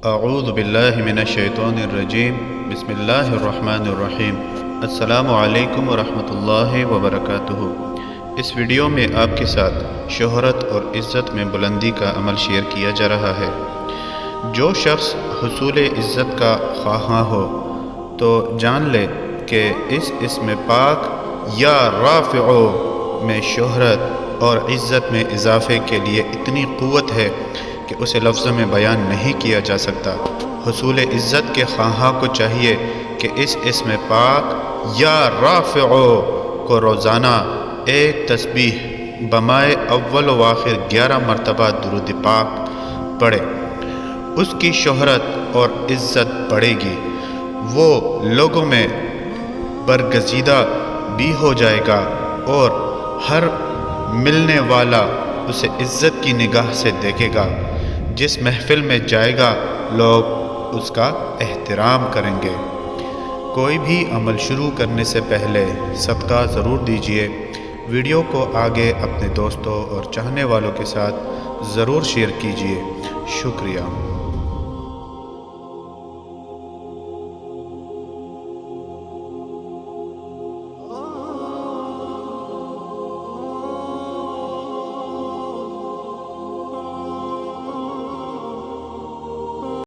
اعوذ باللہ من الشیطان الرجیم بسم اللہ الرحمن الرحیم السلام علیکم ورحمۃ اللہ وبرکاتہ۔ اس ویڈیو میں آپ کے ساتھ شہرت اور عزت میں بلندی کا عمل شیئر کیا جا رہا ہے۔ جو شخص حصول عزت کا خواہاں ہو تو جان لے کہ اس اسم پاک یا رافع میں شہرت اور عزت میں اضافے کے لیے اتنی قوت ہے کہ اسے لفظوں میں بیان نہیں کیا جا سکتا۔ حصول عزت کے خواہاں کو چاہیے کہ اس اسم پاک یا رافع کو روزانہ ایک تسبیح بمائے اول و آخر 11 مرتبہ درود پاک پڑھے۔ اس کی شہرت اور عزت بڑھے گی، وہ لوگوں میں برگزیدہ بھی ہو جائے گا اور ہر ملنے والا اسے عزت کی نگاہ سے دیکھے گا۔ جس محفل میں جائے گا لوگ اس کا احترام کریں گے۔ کوئی بھی عمل شروع کرنے سے پہلے صدقہ ضرور دیجیے۔ ویڈیو کو آگے اپنے دوستوں اور چاہنے والوں کے ساتھ ضرور شیئر کیجیے۔ شکریہ۔